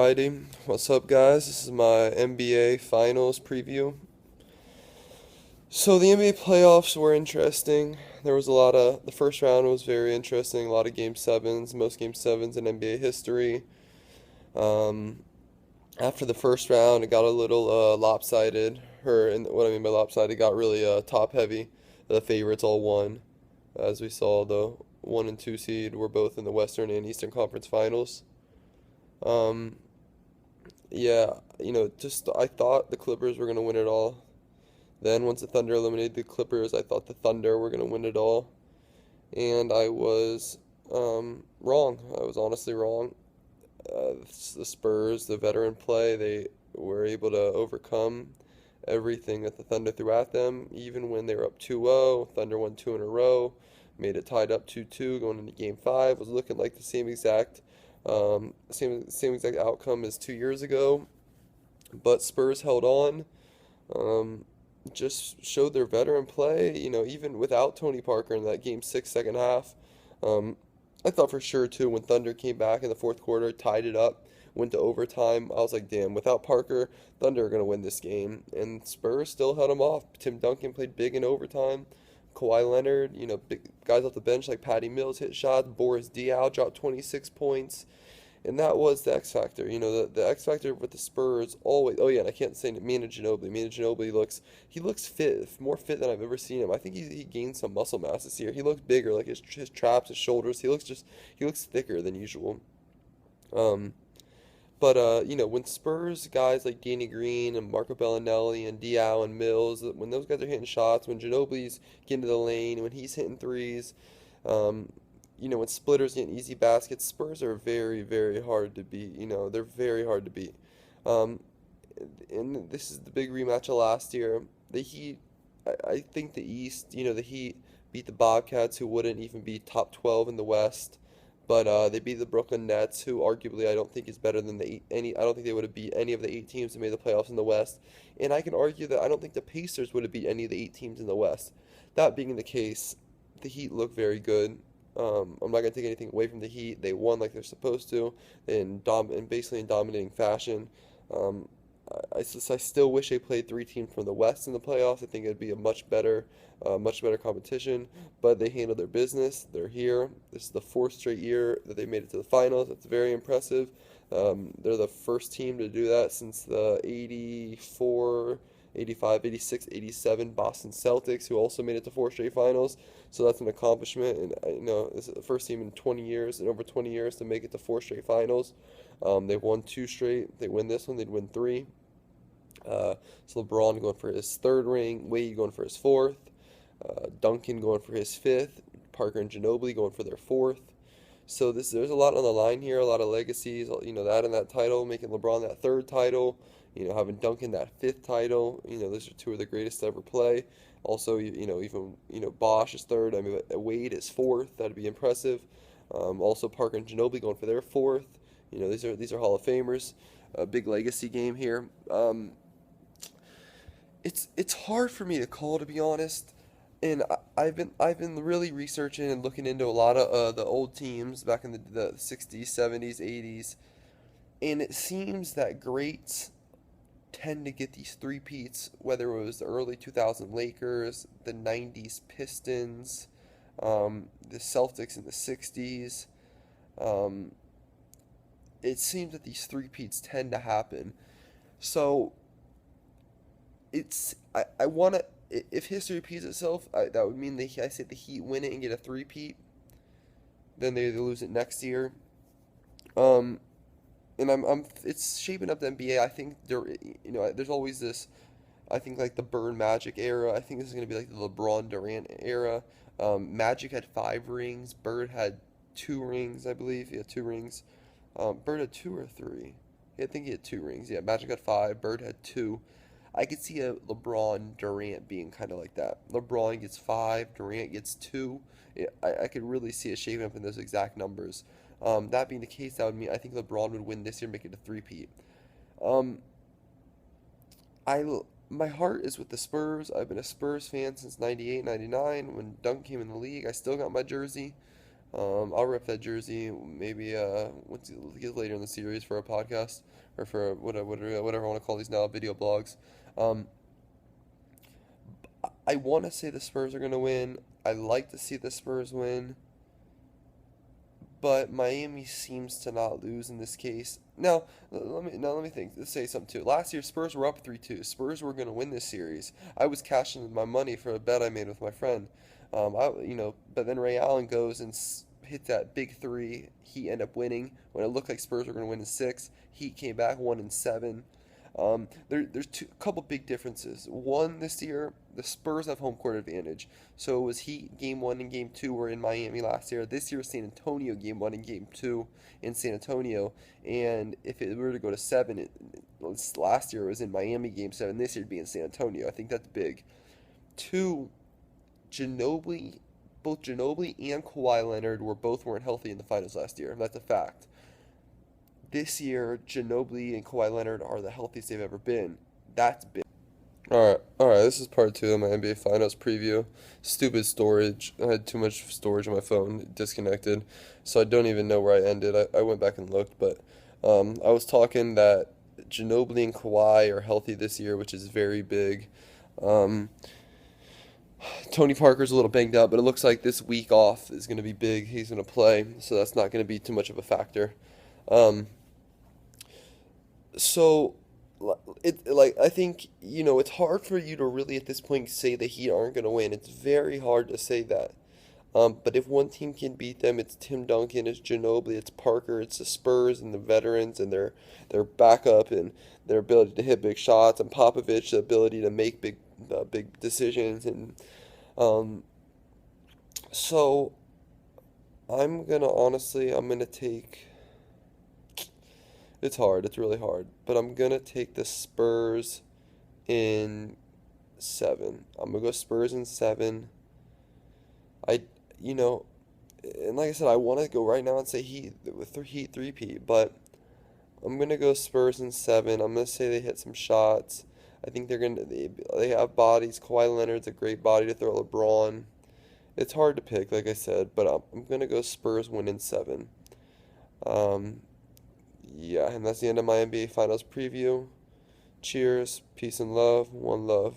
Alrighty, what's up, guys? This is my NBA Finals preview. So the NBA playoffs were interesting. There was the first round was very interesting. A lot of game sevens, most game sevens in NBA history. Um, After the first round, it got a little lopsided. And what I mean by lopsided, it got really top heavy. The favorites all won, as we saw. The 1 and 2 seed were both in the Western and Eastern Conference Finals. Um, Yeah, just I thought the Clippers were gonna win it all. Then once the Thunder eliminated the Clippers, I thought the Thunder were gonna win it all, and I was wrong. I was honestly wrong. The Spurs, the veteran play, they were able to overcome everything that the Thunder threw at them. Even when they were up 2-0, Thunder won two in a row, made it tied up 2-2 going into Game 5. Was looking like the same exact outcome as 2 years ago. But Spurs held on, um, just showed their veteran play, even without Tony Parker in that game six second half. Um, I thought for sure too when Thunder came back in the fourth quarter, tied it up, went to overtime. I was like, damn, without Parker, Thunder are gonna win this game, and Spurs still held them off. Tim Duncan played big in overtime. Kawhi Leonard, big guys off the bench like Patty Mills hit shots. Boris Diaw dropped 26 points. And that was the X factor. The X factor with the Spurs always. Oh yeah, and I can't say Manu Ginobili. Manu Ginobili looks fit, more fit than I've ever seen him. I think he gained some muscle mass this year. He looks bigger, like his traps, his shoulders. He looks thicker than usual. Um, but when Spurs guys like Danny Green and Marco Bellinelli and Diaw and Mills, when those guys are hitting shots, when Ginobili's getting to the lane, when he's hitting threes, um, when splitters get easy baskets, Spurs are very, very hard to beat. They're very hard to beat. Um, and this is the big rematch of last year. The Heat, I think the East, the Heat beat the Bobcats, who wouldn't even be top 12 in the West. But they beat the Brooklyn Nets, who arguably I don't think is better than I don't think they would have beat any of the 8 teams that made the playoffs in the West. And I can argue that I don't think the Pacers would have beat any of the 8 teams in the West. That being the case, the Heat look very good. I'm not gonna take anything away from the Heat. They won like they're supposed to, and basically in dominating fashion. Um, I still wish they played 3 teams from the West in the playoffs. I think it'd be a much better competition. But they handled their business. They're here. This is the fourth straight year that they made it to the finals. That's very impressive. They're the first team to do that since the 84, 85, 86, 87 Boston Celtics, who also made it to four straight finals. So that's an accomplishment. And this is the first team in 20 years, in over 20 years, to make it to four straight finals. They've won two straight. They win this one, they'd win three. So LeBron going for his third ring, Wade going for his fourth, Duncan going for his fifth, Parker and Ginobili going for their fourth. So there's a lot on the line here, a lot of legacies. That and that title, making LeBron that third title. Having Duncan that fifth title. Those are two of the greatest to ever play. Also, even Bosh is third. I mean, Wade is fourth. That'd be impressive. Also, Parker and Ginobili going for their fourth. These are Hall of Famers. A big legacy game here. It's hard for me to call, to be honest. And I've been really researching and looking into a lot of the old teams back in the 60s, 70s, 80s, and it seems that greats tend to get these three-peats, whether it was the early 2000 Lakers, the 90s Pistons, the Celtics in the 60s. Um, it seems that these three-peats tend to happen. So I want to, if history repeats itself, that would mean I say the Heat win it and get a three-peat. Then they lose it next year. Um, and it's shaping up the NBA. I think there's always this. I think like the Bird Magic era. I think this is gonna be like the LeBron Durant era. Magic had 5 rings. Bird had 2 rings, I believe. He had 2 rings. Bird had two or three. Yeah, I think he had 2 rings. Yeah, Magic had 5. Bird had 2. I could see a LeBron Durant being kind of like that. LeBron gets 5, Durant gets 2. I could really see it shaping up in those exact numbers. That being the case, that would mean I think LeBron would win this year, make it a three-peat. Um, my heart is with the Spurs. I've been a Spurs fan since 98, 99 when Dunk came in the league. I still got my jersey. I'll rep that jersey maybe once it gets later in the series for a podcast or for whatever I want to call these now, video blogs. Um, I want to say the Spurs are going to win. I like to see the Spurs win, but Miami seems to not lose in this case. Let me think. Let's say something too. Last year, Spurs were up 3-2. Spurs were going to win this series. I was cashing my money for a bet I made with my friend. But then Ray Allen goes and hit that big three. He ended up winning when it looked like Spurs were going to win in six. He came back, won in seven. There's a couple big differences. One, this year, the Spurs have home court advantage. So it was Heat game one and game two were in Miami last year. This year, San Antonio game one and game two in San Antonio. And if it were to go to seven, last year it was in Miami game seven. This year it'd be in San Antonio. I think that's big. Two, Ginobili, both Ginobili and Kawhi Leonard weren't healthy in the finals last year. That's a fact. This year, Ginobili and Kawhi Leonard are the healthiest they've ever been. That's big. All right. This is part two of my NBA Finals preview. Stupid storage. I had too much storage on my phone, disconnected, so I don't even know where I ended. I went back and looked, but I was talking that Ginobili and Kawhi are healthy this year, which is very big. Um, Tony Parker's a little banged up, but it looks like this week off is going to be big. He's going to play, so that's not going to be too much of a factor. Um, So, I think it's hard for you to really at this point say the Heat aren't going to win. It's very hard to say that. But if one team can beat them, it's Tim Duncan, it's Ginobili, it's Parker, it's the Spurs and the veterans and their backup and their ability to hit big shots, and Popovich, the ability to make big decisions, and um, so I'm gonna take. It's hard. It's really hard. But I'm gonna take the Spurs in seven. I'm gonna go Spurs in seven. I, you know, and like I said, I want to go right now and say Heat with Heat three-peat, but I'm gonna go Spurs in seven. I'm gonna say they hit some shots. I think they have bodies. Kawhi Leonard's a great body to throw LeBron. It's hard to pick, like I said, but I'm gonna go Spurs win in seven. Um, yeah, and that's the end of my NBA Finals preview. Cheers, peace and love, one love.